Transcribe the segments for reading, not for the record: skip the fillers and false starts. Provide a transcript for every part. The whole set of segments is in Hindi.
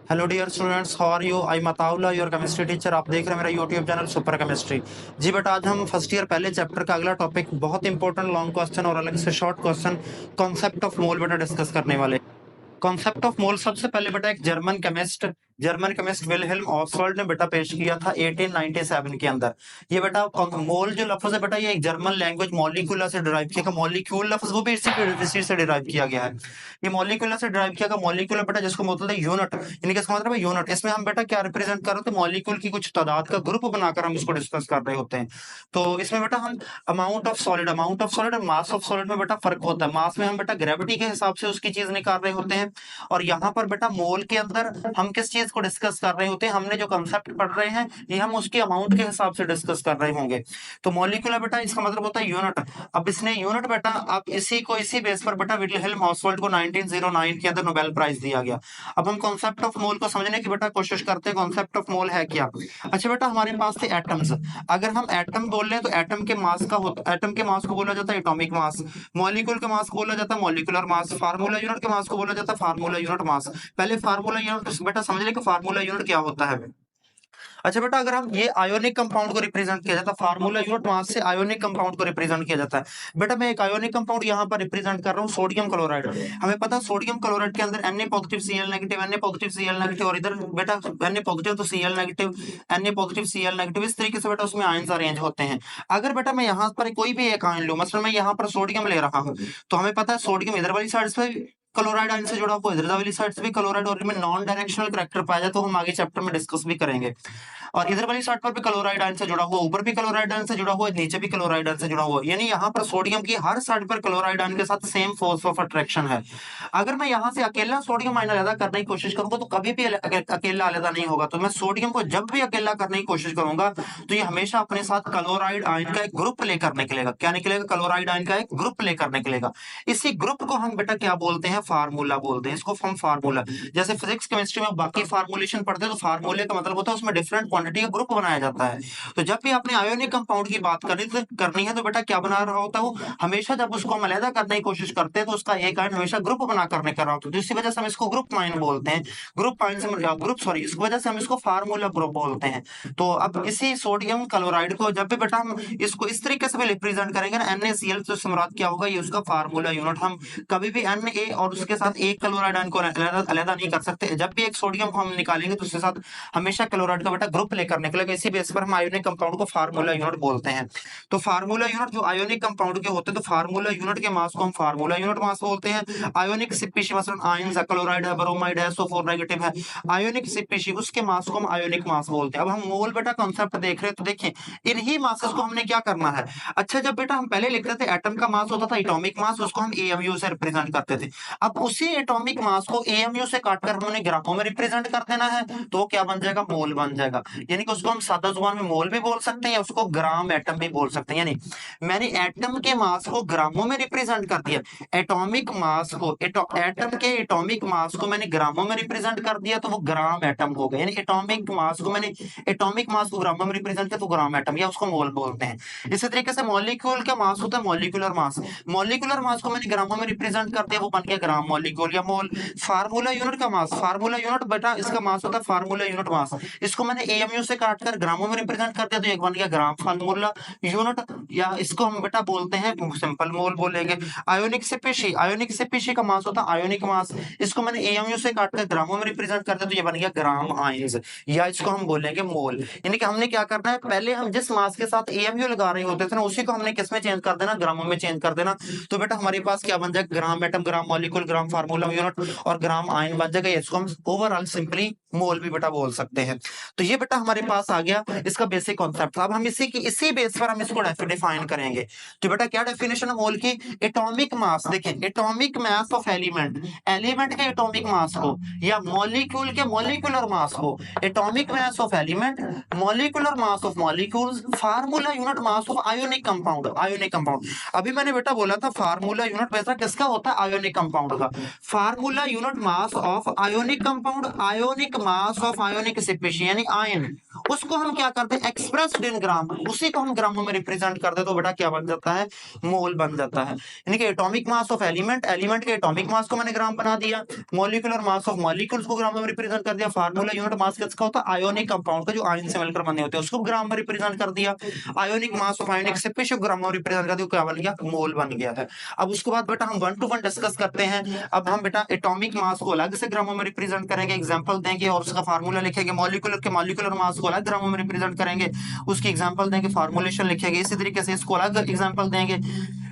Hello dear students, how are you? I Mataullah, your chemistry teacher. आप देख रहे हैं मेरा यूट्यूब चैनल सुपर केमिस्ट्री। जी बेटा, आज हम फर्स्ट ईयर पहले चैप्टर का अगला टॉपिक, बहुत इंपॉर्टेंट लॉन्ग क्वेश्चन और अलग से short question, concept of mole बेटा डिस्कस करने वाले। कॉन्सेप्ट ऑफ मोल सबसे पहले बेटा एक जर्मन केमिस्ट विल्हेल्म ऑसवाल्ड ने बेटा पेश किया था 1897 के अंदर। ये बेटा मोल जो लफ्ज है बेटा, ये एक जर्मन लैंग्वेज मॉलिक्यूला से डिराइव किया। मॉलिक्यूल लफ्ज वो भी इसी से डिराइव किया गया है। ये मॉलिक्यूला से डिराइव किया गया। मॉलिक्यूलर बेटा जिसको मतलब है यूनिट, यानी कि इसका मतलब है यूनिट। इसमें हम बेटा क्या रिप्रेजेंट कर रहे थे? मॉलिक्यूल की कुछ तादाद का ग्रुप बनाकर हम इसको डिस्कस कर रहे होते हैं। तो इसमें बेटा हम अमाउंट ऑफ सॉलिड और मास ऑफ सॉलिड में बेटा फर्क होता है। मास में हम बेटा ग्रेविटी के हिसाब से उसकी चीज निकाल रहे होते हैं, और यहाँ पर बेटा मोल के अंदर हम किस चीज को डिस्कस कर रहे होते हैं? हमने जो कंसेप्ट पढ़ रहे हैं ये हम उसके अमाउंट के हिसाब से डिस्कस कर रहे होंगे। तो मॉलिक्यूलर बेटा इसका मतलब होता है यूनिट। अब इसने यूनिट बेटा, अब इसी बेस पर बेटा विल्हेल्म ऑसवाल्ड को 1909 के अंदर नोबेल प्राइज दिया गया। अब हम कॉन्सेप्ट ऑफ मोल को समझने की बेटा कोशिश करते हैं। कॉन्सेप्ट ऑफ मोल है क्या? अच्छा बेटा, हमारे पास थे एटम्स। अगर हम एटम बोल रहे हैं तो एटम के मास को बोला जाता है एटॉमिक मास। मॉलिक्यूल के मास को बोला जाता है मॉलिक्यूलर मास। फार्मूला यूनिट के मास को बोला जाता है फार्मूला यूनिट मास। पहले फार्मूला यूनिट बेटा समझ ले कि फार्मूला यूनिट क्या होता है। अच्छा बेटा, अगर हम ये आयोनिक कंपाउंड को रिप्रेजेंट किया जाता है, फार्मूला यूनिट मास से आयोनिक कंपाउंड को रिप्रेजेंट किया जाता है। बेटा मैं एक आयोनिक कंपाउंड यहाँ पर रिप्रेजेंट कर रहा हूँ, सोडियम क्लोराइड। हमें पता है सोडियम क्लोराइड के अंदर Na positive Cl negative, Na positive Cl negative, और इधर बेटा Na पॉजिटिव तो Cl negative, Na positive Cl negative, इस तरीके से बेटा उसमें आयंस अरेंज होते हैं। अगर बेटा मैं यहाँ पर कोई भी एक आयन लूं, मसलन मैं यहाँ पर सोडियम ले रहा हूँ, तो हमें पता है सोडियम इधर वाली साइड पे क्लोराइड आयन से जुड़ा हुआ, इधर वाली साइड से भी क्लोराइड, और इनमें नॉन डायरेक्शनल करैक्टर पाया जाए तो हम आगे चैप्टर में डिस्कस भी करेंगे। और इधर वाली साइड पर भी क्लोराइड आयन से जुड़ा हुआ, ऊपर भी क्लोराइड आयन से जुड़ा हुआ, नीचे भी क्लोराइड आयन से जुड़ा हुआ, यानी यहाँ पर सोडियम की हर साइड पर क्लोराइड आयन के साथ सेम फोर्स ऑफ अट्रैक्शन है। अगर मैं यहाँ से अकेला सोडियम आयन अलग करने की कोशिश करूंगा तो कभी भी अकेला अलग नहीं होगा। तो मैं सोडियम को जब भी अकेला करने की कोशिश करूंगा तो ये हमेशा अपने साथ क्लोराइड आयन का एक ग्रुप लेकर निकलेगा। क्या निकलेगा? क्लोराइड आयन का एक ग्रुप लेकर निकलेगा। इसी ग्रुप को हम बेटा क्या बोलते हैं? फार्मूला बोलते हैं। इसको हम फार्मूला, जैसे फिजिक्स केमिस्ट्री में बाकी फार्मूलेशन पढ़ते हैं तो फार्मूले का मतलब होता है उसमें डिफरेंट क्वांटिटी का ग्रुप बनाया जाता है। तो जब भी आपने आयोनिक कंपाउंड की बात करनी है तो बेटा क्या बना रहा होता है वो? हमेशा जब उसको हम अलग करने की कोशिश करते हैं तो उसका एक आयन हमेशा ग्रुप बनाकर निकल रहा होता है, तो इसी वजह से हम इसको ग्रुप आयन बोलते हैं। इस वजह से हम इसको फार्मूला ग्रुप बोलते हैं। तो अब इसी सोडियम क्लोराइड को जब भी बेटा हम इसको इस तरीके से भी रिप्रेजेंट करेंगे ना, NaCl से मुराद क्या होगा? ये उसका फार्मूला यूनिट। हम कभी भी Na और उसके साथ एक क्लोराइड आयन को अलग नहीं कर सकते। जब भी एक सोडियम को हम निकालेंगे तो उसके साथ हमेशा क्लोराइड का बेटा ग्रुप लेकर निकलेगा। इसी बेस पर हम आयोनिक कंपाउंड को फार्मूला यूनिट बोलते हैं। तो फार्मूला यूनिट जो आयोनिक कंपाउंड के होते हैं, तो फार्मूला यूनिट के मास को हम फार्मूला यूनिट मास बोलते हैं। आयोनिक स्पीशीज मसलन आयंस है, क्लोराइड है, ब्रोमाइड है, SO4 नेगेटिव है, आयोनिक स्पीशीज, उसके मास को हम आयोनिक मास बोलते हैं। अब हम मोल बेटा कॉन्सेप्ट देख रहे हैं तो देखिए इन्हीं मासेस को हमने क्या करना है। अच्छा, जब बेटा हम पहले लिखते थे एटम का मास होता था एटॉमिक मास, उसको हम AMU से रिप्रेजेंट करते थे। अब उसी एटॉमिक मास को AMU से काटकर हमने ग्रामों में रिप्रेजेंट कर देना है, तो क्या बन जाएगा? मोल बन जाएगा। यानी कि उसको हम सादा जुबान में मोल भी बोल सकते हैं या उसको ग्राम एटम भी बोल सकते हैं। यानी मैंने एटम के मास को ग्रामों में रिप्रेजेंट कर दिया, एटॉमिक मास को एटम के एटॉमिक मास को मैंने ग्रामों में रिप्रेजेंट कर दिया तो वो ग्राम एटम हो गया। यानी एटॉमिक मास को मैंने एटॉमिक मास को ग्रामों में रिप्रेजेंट किया तो ग्राम एटम, या उसको मोल बोलते हैं। इसी तरीके से मॉलिक्यूल का मास होता है मॉलिक्यूलर मास। मॉलिक्यूलर मास को मैंने ग्रामों में रिप्रेजेंट कर दिया, वो बन गया ग्राम मॉलिक्यूल या मोल। फार्मूला यूनिट का मास, फार्मूला यूनिट बेटा इसका मास होता है फार्मूला यूनिट मास। इसको मैंने AMU से काटकर ग्रामों में रिप्रेजेंट कर दिया तो एक बन गया ग्राम फार्मूला यूनिट, या इसको हम बेटा बोलते हैं सिंपल मोल बोलेंगे। आयोनिक स्पीशी का मास होता है आयोनिक मास। इसको मैंने AMU से काटकर ग्रामों में रिप्रेजेंट कर दिया तो ये बन गया ग्राम आयंस, या इसको हम बोलेंगे मोल। यानी कि हमने क्या करना है, पहले हम जिस मास के साथ AMU लगा रहे होते थे ना, उसी को हमने किस में चेंज कर देना? ग्रामों में चेंज कर देना। तो बेटा हमारे पास क्या बन जाएगा? ग्राम एटम, ग्राम मॉलिक्यूल, ग्राम फार्मूला यूनिट और ग्राम आयन बन जाएगा। इसको हम ओवरऑल सिंपली मोल भी बेटा बोल सकते हैं। तो ये बेटा हमारे पास आ गया इसका बेसिक कॉन्सेप्ट। अब हम इसी बेस पर हम इसको डिफाइन करेंगे। तो बेटा क्या डेफिनेशन है मोल की? एटॉमिक मास, देखिए atomic mass of element, element के एटॉमिक मास को या मॉलिक्यूल के मॉलिक्यूलर मास को, atomic mass of element, molecular mass of molecules, formula unit mass of ionic compound. Ionic compound अभी मैंने बेटा बोला था फार्मूला यूनिट वैसा किसका होता है? आयोनिक कंपाउंड का। Formula unit mass of ionic compound, ionic mass of ionic species यानी आयन, उसको हम क्या करते हैं, एक्सप्रेस्ड इन ग्राम, उसी को हम ग्रामों में रिप्रेजेंट करते हैं, तो बेटा क्या बन जाता है, मोल बन जाता है। यानी कि atomic mass of element, element के एटॉमिक मास को मैंने ग्राम बना दिया, मॉलिक्यूलर मास ऑफ मॉलिक्यूल्स को ग्राम में रिप्रेजेंट कर दिया, फार्मूला यूनिट मास किसका होता है, आयोनिक कंपाउंड का, जो आयन से मिलकर बने होते हैं, उसको ग्राम में रिप्रेजेंट कर दिया, ionic mass of ionic separation gram में रिप्रेजेंट कर दिया, क्या बन गया, मोल बन गया है। अब उसके बाद बेटा हम 1 to 1 डिस्कस करते हैं। अब हम बेटा एटॉमिक मास को अलग से ग्रामों में रिप्रेजेंट करेंगे, एग्जांपल देंगे और उसका फार्मूला लिखेंगे, मॉलिक्यूलर के मॉलिक्यूलर मास को अलग ग्रामों में रिप्रेजेंट करेंगे, उसकी एग्जांपल देंगे, फार्मूलेशन लिखेंगे, इसी तरीके से इसको अलग एग्जांपल देंगे,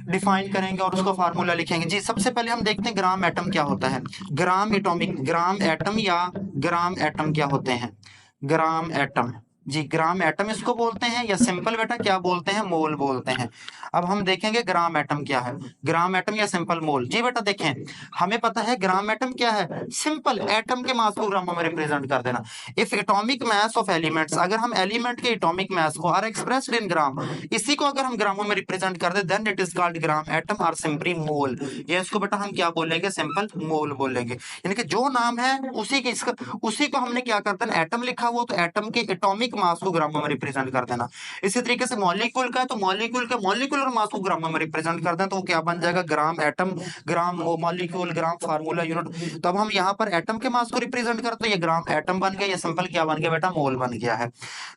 डिफाइन करेंगे और उसका फार्मूला लिखेंगे। जी सबसे पहले हम देखते हैं ग्राम एटम क्या होता है। ग्राम एटॉमिक, ग्राम एटम या ग्राम एटम क्या होते हैं, ग्राम एटम, जी ग्राम एटम इसको बोलते हैं, या सिंपल बेटा क्या बोलते हैं, मोल बोलते हैं। अब हम देखेंगे ग्राम एटम क्या है, ग्राम एटम या सिंपल मोल। जी बेटा देखें, हमें पता है ग्राम एटम क्या है, सिंपल एटम के मास को ग्रामों में रिप्रेजेंट कर देना। If atomic mass of elements, अगर हम एलिमेंट के एटॉमिक मास को आर एक्सप्रेस्ड इन ग्राम, इसी को अगर हम ग्रामों में रिप्रेजेंट कर दे, then it is called gram atom और सिंपली मोल। ये इसको बेटा हम क्या बोलेंगे, सिंपल मोल बोलेंगे। यानी कि जो नाम है उसी के इसका, उसी को हमने क्या करता है, एटम लिखा हुआ तो एटम के एटॉमिक मास को ग्रामों में रिप्रेजेंट कर देना। इसी तरीके से मॉलिक्यूल का है तो मॉलिक्यूल के मॉलिक्यूलर मास को ग्रामों में रिप्रेजेंट कर दें, तो वो क्या बन जाएगा, ग्राम एटम, ग्राम मॉलिक्यूल, ग्राम फार्मूला यूनिट। तो अब हम यहाँ पर एटम के मास को रिप्रेजेंट करते हैं, ये ग्राम एटम बन गया, ये सिंपल क्या बन गया बेटा, मोल बन गया है।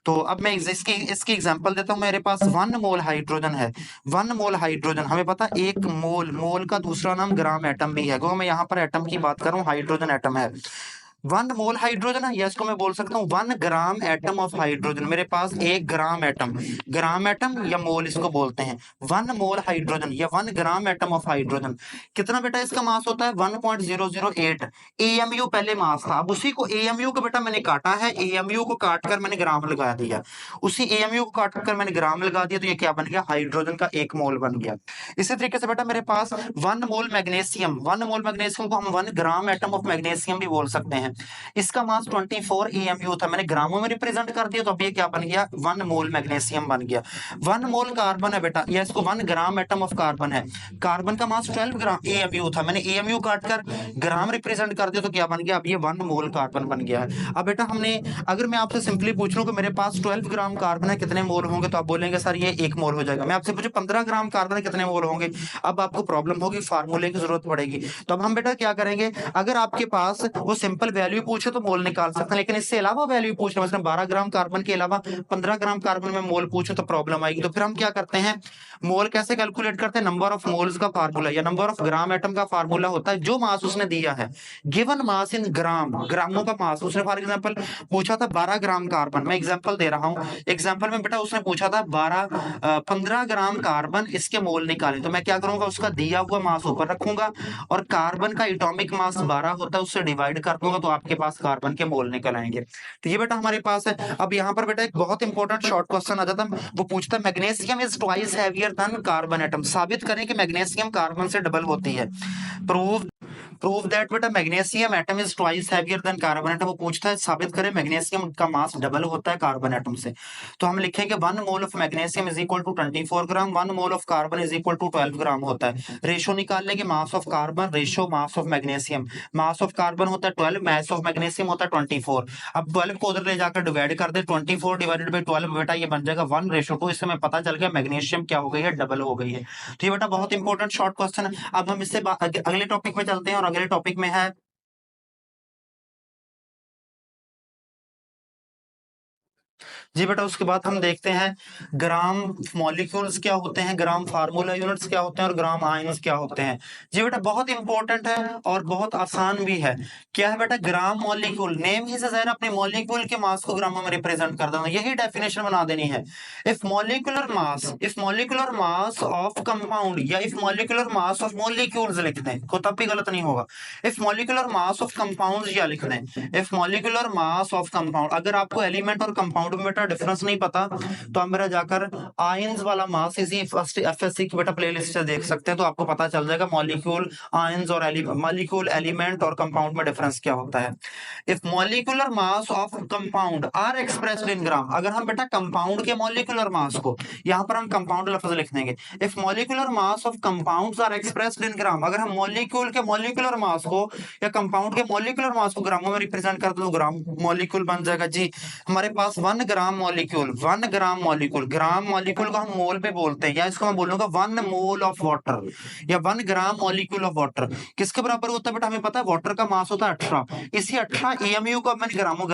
तो अब मैं इसकी एग्जांपल देता हूँ। मेरे पास 1 मोल हाइड्रोजन है, 1 मोल हाइड्रोजन, हमें पता है 1 मोल, मोल का दूसरा नाम ग्राम एटम भी है, क्योंकि मैं यहाँ पर एटम की बात कर रहा हूँ, हाइड्रोजन एटम है। 1 मोल हाइड्रोजन है, या इसको मैं बोल सकता हूँ 1 ग्राम एटम ऑफ हाइड्रोजन। मेरे पास 1 ग्राम एटम, ग्राम एटम या मोल इसको बोलते हैं, 1 मोल हाइड्रोजन या 1 ग्राम एटम ऑफ हाइड्रोजन। कितना बेटा इसका मास होता है, 1.008 एएमयू पहले मास था। अब उसी को एएमयू को बेटा मैंने काटा है, एएमयू को काट कर मैंने ग्राम लगा दिया, उसी एएमयू को काट कर मैंने ग्राम लगा दिया, तो ये क्या बन गया, हाइड्रोजन का 1 मोल बन गया। इसी तरीके से बेटा मेरे पास 1 मोल मैग्नीशियम, 1 मोल मैग्नीशियम को हम 1 ग्राम एटम ऑफ मैग्नीशियम भी बोल सकते हैं, इसका मास 24 एएमयू था, मैंने ग्रामों में रिप्रेजेंट कर दिया, तो अब ये क्या बन गया, 1 मोल मैग्नीशियम बन गया। 1 मोल कार्बन है बेटा, या इसको 1 ग्राम एटम ऑफ कार्बन है, कार्बन का मास 12 ग्राम एएमयू था, मैंने एएमयू काटकर ग्राम रिप्रेजेंट कर दिया, तो क्या बन गया, अब ये 1 मोल कार्बन बन गया है। अब बेटा हमने, अगर मैं आपसे सिंपली पूछ लूं कि मेरे पास 12 ग्राम कार्बन है, कितने मोल होंगे, तो आप बोलेंगे सर ये 1 मोल हो जाएगा। मैं आपसे पूछूं 15 ग्राम कार्बन है, कितने मोल होंगे, अब आपको प्रॉब्लम होगी, फार्मूले की जरूरत पड़ेगी। तो अब हम बेटा क्या करेंगे, अगर आपके पास वो सिंपल वैल्यू पूछे तो मोल निकाल सकते हैं, लेकिन इससे अलावा वैल्यू पूछ रहे हैं, मतलब 12 ग्राम कार्बन के अलावा 15 ग्राम कार्बन में मोल पूछे तो प्रॉब्लम आएगी। तो फिर हम क्या करते हैं, मोल कैसे कैलकुलेट करते हैं, नंबर ऑफ मोल्स का फार्मूला या नंबर ऑफ ग्राम एटम का फार्मूला होता है, जो मास उसने दिया है, गिवन मास इन ग्राम, ग्रामों का मास। उसने फॉर एग्जांपल पूछा था 12 ग्राम कार्बन, मैं एग्जांपल दे रहा हूं, एग्जांपल में बेटा उसने पूछा था 15 ग्राम कार्बन, इसके मोल निकालें, तो मैं क्या करूंगा, उसका दिया हुआ मास ऊपर रखूंगा और कार्बन का एटॉमिक मास 12 होता है, उससे डिवाइड कर दूंगा, तो आपके पास कार्बन के मोल निकल आएंगे। तो ये बेटा हमारे पास है। अब यहाँ पर बेटा एक बहुत इंपॉर्टेंट शॉर्ट क्वेश्चन आ जाता है, वो पूछता है magnesium is twice heavier than carbon atom, साबित करें कि मैग्नीशियम कार्बन से डबल होती है। प्रूव दैट बेटा magnesium atom is twice heavier than carbon atom, वो पूछता है साबित करें मैग्नीशियम का मास डबल होता है कार्बन एटम से। तो हम लिखेंगे 1 mole of magnesium is equal to 24 gram, 1 mole of carbon is equal to 12 gram होता है। रेशो निकाल लेंगे, mass of carbon ratio mass of magnesium, mass of carbon होता है 12, मास ऑफ मैग्नीशियम होता है 24। अब 12 को उधर ले जाकर डिवाइड कर दे, 24 डिवाइडेड बाई 12 बेटा ये बन जाएगा 1:2। इससे हमें पता चल गया मैग्नीशियम क्या हो गई है, डबल हो गई है। तो ये बेटा बहुत इंपॉर्टेंट शॉर्ट क्वेश्चन है। अब हम इससे अगले टॉपिक में चलते हैं, और अगले टॉपिक में है जी बेटा, उसके बाद हम देखते हैं ग्राम मॉलिक्यूल्स क्या होते हैं, ग्राम फार्मूला यूनिट्स क्या होते हैं और ग्राम आयंस क्या होते हैं। जी बेटा बहुत इंपॉर्टेंट है और बहुत आसान भी है। क्या है बेटा, ग्राम मॉलिक्यूल, नेम ही से जाहिर अपने मॉलिक्यूल के मास को ग्रामों में रिप्रेजेंट कर देना, यही डेफिनेशन बना देनी है। If molecular mass of compound या if molecular mass of molecules लिख दें तो तब भी गलत नहीं होगा। If molecular mass of compounds या लिख दें, if molecular mass of compound, अगर आपको एलिमेंट और कंपाउंड में बेटा डिफरेंस नहीं पता तो आप मेरा जाकर आयंस वाला मास इसी फर्स्ट एफएससी की बेटा प्लेलिस्ट से देख सकते हैं, तो आपको पता चल जाएगा मॉलिक्यूल, आयंस और मॉलिक्यूल, एलिमेंट और कंपाउंड में डिफरेंस क्या होता है। If molecular mass of compound are expressed in gram, अगर हम बेटा कंपाउंड के मॉलिक्यूलर मास को, यहाँ पर हम कंपाउंड लफ्ज लिख देंगे, if molecular mass of compounds are expressed in gram, अगर हम मॉलिक्यूल के मॉलिक्यूलर मास को या कंपाउंड के मॉलिक्यूलर मास को ग्रामों में रिप्रेजेंट कर दो तो ग्राम मॉलिक्यूल बन जाएगा जी। हमारे पास 1 gram molecule, 1 gram molecule, gram molecule को हम मोल पे बोलते हैं, या इसको मैं बोलूंगा 1 मोल ऑफ वाटर या 1 ग्राम मॉलिक्यूल ऑफ वाटर किसके बराबर होता है बेटा, हमें पता है वाटर का मास होता है 18, इसी 18 एएमयू को मैंने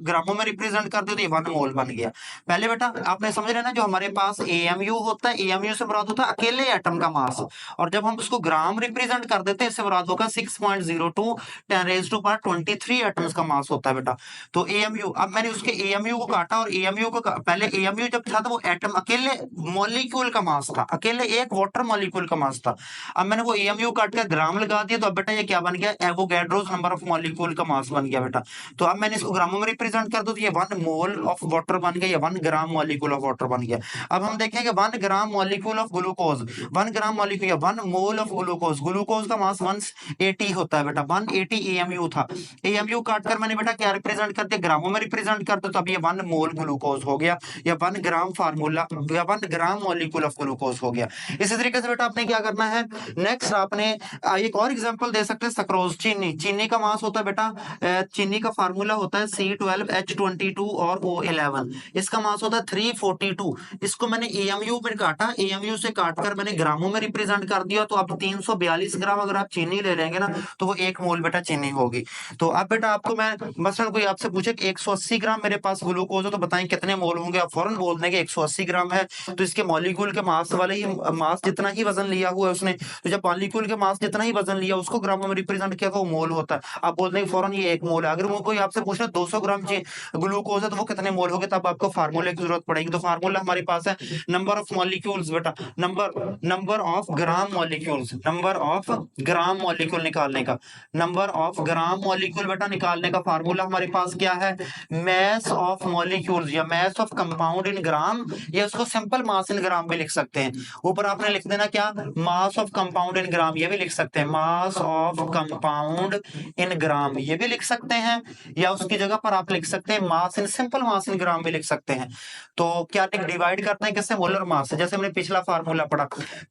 ग्रामों में रिप्रेजेंट कर दिया तो ये 1 मोल बन गया। पहले बेटा आपने समझ लेना, जो हमारे पास एएमयू होता है, एएमयू से मुराद होता है अकेले एटम का मास, और जब हम उसको ग्राम रिप्रेजेंट कर देते हैं इससे मुराद होगा 6.02 10⁻23 एटम्स का मास होता है बेटा। तो एएमयू, अब मैंने उसके एएमयू को काटा और एएमयू को पहले एएमयू जब था तो वो एटम अकेले मॉलिक्यूल का मास था, अकेले एक वाटर मॉलिक्यूल का मास था। अब मैंने वो एएमयू काट कर ग्राम लगा दिया तो अब बेटा ये क्या बन गया, एवोगैड्रोस नंबर ऑफ मॉलिक्यूल का मास बन गया बेटा। तो अब मैंने इसको ग्रामों में रिप्रेजेंट कर दो तो ये 1 मोल ऑफ वाटर बन गया, 1 ग्राम मॉलिक्यूल ऑफ वाटर बन गया। अब हम देखेंगे 1 gram molecule of glucose, 1 gram molecule या 1 मोल ऑफ ग्लूकोज, ग्लूकोज का मास 180 होता है बेटा, 180 एएमयू था। एएमयू काटकर मैंने बेटा क्या रिप्रेजेंट कर दिया, ग्रामों में रिप्रेजेंट कर दो तो अब ये 1 मोल ग्लूकोज हो गया या 1 ग्राम फार्मूला या 1 ग्राम मॉलिक्यूल ऑफ ग्लूकोज हो गया। इसी तरीके से बेटा आपने क्या करना है, नेक्स्ट आपने एक और एग्जांपल दे सकते हैं, सक्रोज, चीनी, चीनी का मास होता है बेटा, चीनी का फार्मूला होता है C12H22 और O11, इसका मास होता है 342। इसको मैंने एएमयू में काटा, एएमयू से काटकर मैंने ग्रामों में रिप्रेजेंट कर दिया तो अब 342 ग्राम अगर आप चीनी ले लेंगे ना तो वो 1 मोल बेटा चीनी होगी। तो अब बेटा आपको मैं मसलन कोई आपसे पूछे कि 180 ग्राम मेरे पास ग्लूकोज है तो बताएं कितने मोल होंगे, आप फौरन बोल देंगे 180 ग्राम है, तो इसके मॉलिक्यूल के मास वाले ही मास जितना ही वजन लिया हुआ है उसने, तो जब मॉलिक्यूल के मास जितना ही वजन लिया उसको ग्रामों में रिप्रेजेंट किया तो वो मोल होता है। आप बोल देंगे फौरन ये 1 मोल है। अगर वो कोई आपसे पूछ रहा 200 ग्राम ग्लूकोज है तो वो कितने मोल होंगे, तब आपको फार्मूले की जरूरत पड़ेगी। तो फार्मूला हमारे पास है नंबर ऑफ मॉलिक्यूल्स बेटा, number of gram molecules, number of gram molecule निकालने का, नंबर ऑफ ग्राम मॉलिक्यूल बेटा निकालने का फार्मूला हमारे पास क्या है, मैस ऑफ मॉलिक्यूल्स या मैस ऑफ कंपाउंड इन ग्राम, या उसको सिंपल मास इन ग्राम भी लिख सकते हैं। ऊपर आपने लिख देना क्या, मास ऑफ कंपाउंड इन ग्राम, ये भी लिख सकते हैं मास ऑफ कंपाउंड इन ग्राम, ये भी लिख सकते हैं, या उसकी जगह पर आप लिख सकते हैं मास इन सिंपल मास इन ग्राम भी लिख सकते हैं। तो क्या डिवाइड करते हैं किससे, मोलर मास से, जैसे हमने पिछला फार्मूला पढ़ा।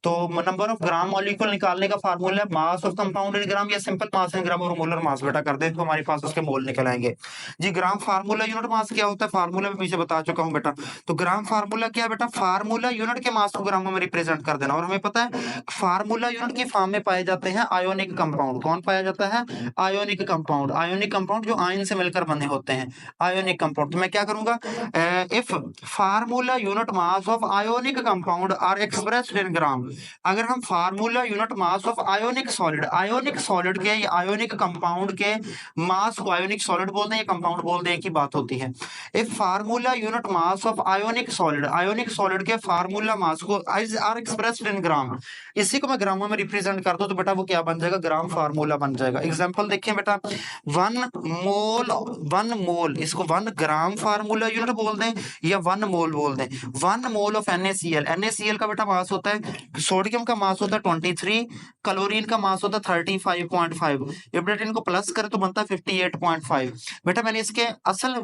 तो नंबर ऑफ ग्राम मॉलिक्यूल निकालने का फार्मूला है मास ऑफ कंपाउंड इन ग्राम या सिंपल मास इन ग्राम, और मोलर मास बेटा कर दे तो हमारे पास उसके मोल निकल आएंगे जी। ग्राम फार्मूला यूनिट मास क्या होता है, फार्मूला में पीछे बता चुका हूं बेटा। तो ग्राम फार्मूला क्या है बेटा, फार्मूला यूनिट के मास को ग्रामों में रिप्रेजेंट कर देना। और हमें पता है फार्मूला यूनिट की फॉर्म में पाए जाते हैं आयोनिक कंपाउंड, कौन पाया जाता है, आयोनिक कंपाउंड, आयोनिक कंपाउंड जो आयन से मिलकर बने होते हैं, आयोनिक कंपाउंड। तो मैं क्या करूंगा, if formula unit mass of ionic compound are expressed in gram, अगर हम formula unit mass of ionic solid के या आयोनिक कंपाउंड के मास को, आयोनिक सॉलिड बोलते हैं या कंपाउंड बोलते हैं, एक ही बात होती है। If formula unit mass of ionic solid के फार्मूला मास को आर एक्सप्रेस्ड इन ग्राम, इसी को मैं ग्रामों में रिप्रेजेंट कर दूं तो बेटा वो क्या बन जाएगा, ग्राम फार्मूला बन जाएगा। एग्जांपल देखिए बेटा, 1 मोल, इसको 1 ग्राम फार्मूला यूनिट बोल दें या 1 मोल बोल दें। 1 मोल ऑफ NaCl का बेटा मास होता है, सोडियम का मास होता है 23, क्लोरीन का मास होता है 35.5, ये बेटा इनको प्लस करें तो बनता है 58.5। बेटा मैंने इसके असल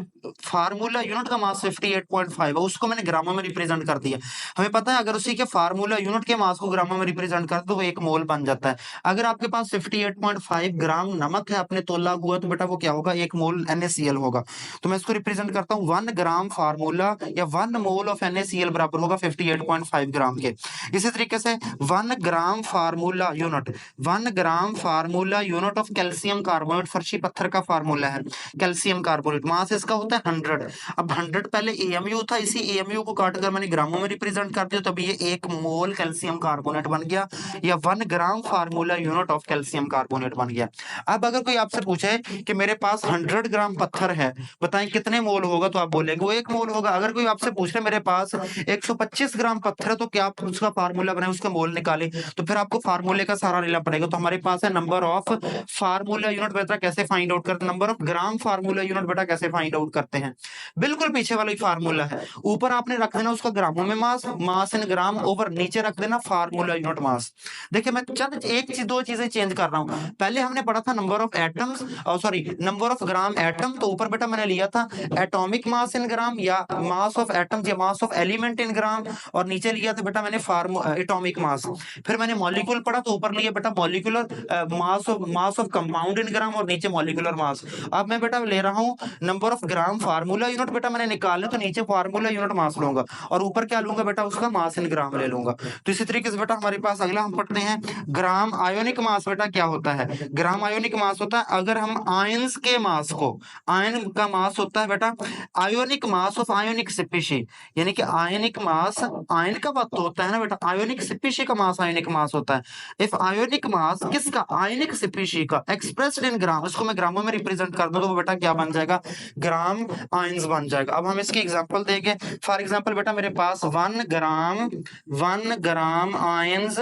फार्मूला यूनिट का मास 58.5 है, उसको मैंने ग्रामों में रिप्रेजेंट कर दिया। हमें पता है अगर उसी के फार्मूला यूनिट के मास को ग्रामों में रिप्रेजेंट कर दो तो 1 मोल बन जाता है। अगर आपके पास 58.5 ग्राम नमक है आपने तोला हुआ तो बेटा वो क्या होगा, 1 मोल NaCl होगा। तो मैं इसको रिप्रेजेंट करता हूँ 1 ग्राम फार्मूला या 1 मोल ऑफ NaCl बराबर होगा 58.5 ग्राम के। इसी तरीके से 1 gram formula unit, 1 gram formula unit of calcium carbonate, फर्शी पत्थर का फार्मूला है कैल्शियम कार्बोनेट, मास इसका होता है 100। अब 100 पहले एएमयू था, इसी एएमयू को काटकर मैंने ग्रामों में रिप्रेजेंट कर दिया तब ये 1 मोल कैल्शियम कार्बोनेट बन गया या 1 gram formula unit of calcium carbonate बन गया। अब अगर कोई आपसे पूछे कि मेरे पास 100 ग्राम पत्थर है बताएं कितने मोल होगा, तो आप बोलेंगे वो 1 मोल होगा। अगर कोई आपसे पूछ रहे मेरे पास 125 ग्राम पत्थर है तो क्या आप उसका फार्मूला बनाए उसका मोल निकाले, तो फिर आपको फार्मूले का सहारा लेना पड़ेगा। तो हमारे पास है नंबर ऑफ फार्मूला यूनिट, बेटा कैसे फाइंड आउट करते हैं, number of gram formula unit बेटा कैसे फाइंड आउट करते हैं। बिल्कुल बिल्कुल पीछे वाला ही फार्मूला है। ऊपर आपने रख देना उसका ग्रामों में मास, मास इन ग्राम, ओवर नीचे रख देना फार्मूला यूनिट मास। देखिए मैं चंद एक चीज, दो चीजें चेंज कर रहा हूं। पहले हमने पढ़ा था number of atoms, sorry number of gram atom, तो ऊपर बेटा मैंने लिया था एटॉमिक मास इन ग्राम या मास ऑफ एटम्स या mass of element in gram, और नीचे लिया था बेटा मैंने एटॉमिक मास। फिर मैंने मॉलिक्यूल पढ़ा तो ऊपर लिया बेटा molecular mass of compound in gram और नीचे मॉलिक्यूलर मास। अब मैं बेटा ले रहा हूं number of gram formula unit बेटा मैंने निकाले, तो नीचे फार्मूला यूनिट मास लूंगा और ऊपर क्या लूंगा बेटा उसका मास इन ग्राम ले लूंगा। तो इसी तरीके से बेटा हमारे पास अगला हम पढ़ते हैं ग्राम आयोनिक मास। बेटा क्या होता है ग्राम आयोनिक मास? होता है अगर हम आयंस के मास को, आयन का मास होता है बेटा ionic mass of ionic species, यानी कि आयनिक मास, आयन का बात तो होता है ना बेटा, आयोनिक स्पीशीज का मास आयोनिक मास होता है। इफ आयोनिक मास किसका, आयनिक स्पीशीज का, एक्सप्रेस्ड इन ग्राम, इसको मैं ग्रामों में रिप्रेजेंट कर दूं तो बेटा क्या बन जाएगा, ग्राम आयंस बन जाएगा। अब हम इसकी एग्जांपल देंगे। फॉर एग्जांपल बेटा मेरे पास 1 gram ions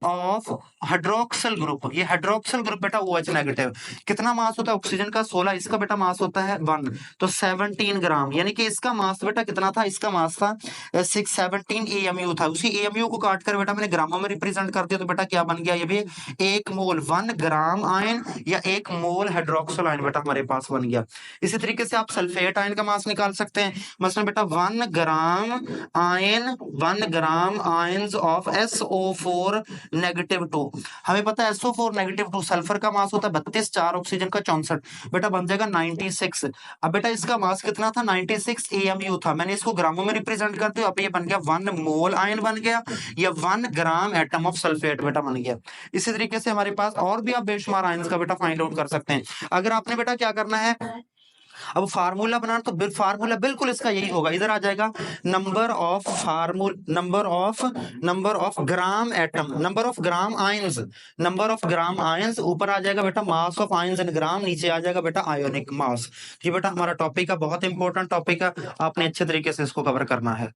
of hydroxyl group, ये हाइड्रोक्सिल ग्रुप बेटा OH नेगेटिव, कितना मास होता है ऑक्सीजन का 16, इसका बेटा मास होता है 1, तो 17 ग्राम, यानी कि इसका मास बेटा कितना था, इसका मास था 617 AMU था। उसी AMU को काट कर बेटा मैंने ग्रामों में रिप्रेजेंट कर दिया, तो बेटा क्या बन गया, ये भी 1 मोल 1 ग्राम आयन या 1 मोल हाइड्रोक्सिल आयन बेटा हमारे पास बन गया। इसी तरीके से आप सल्फेट आयन का मास निकाल सकते हैं, मसलन बेटा 1 gram ion, 1 gram ions of SO4 negative 2, हमें पता है SO4 नेगेटिव 2 सल्फर का मास होता है 32, 4 ऑक्सीजन का 64, बेटा बन जाएगा 96। अब बेटा इसका मास कितना था, 96 AMU था, मैंने इसको ग्रामों में रिप्रेजेंट कर दिया, अब ये बन गया 1 मोल आयन बन गया या 1 ग्राम एटम ऑफ सल्फेट बेटा बन गया। इसी तरीके से हमारे पास और भी आप बेशुमार आयंस का बेटा फाइंड आउट कर सकते हैं। अगर आपने बेटा क्या करना है, अब फार्मूला बनाना, तो फार्मूला बिल्कुल इसका यही होगा, इधर आ जाएगा number of gram atom, number of gram ions, number of gram ions, ऊपर आ जाएगा बेटा मास ऑफ आयंस इन ग्राम, नीचे आ जाएगा बेटा आयोनिक मास। ये बेटा हमारा टॉपिक है, बहुत इंपॉर्टेंट टॉपिक है, आपने अच्छे तरीके से इसको कवर करना है।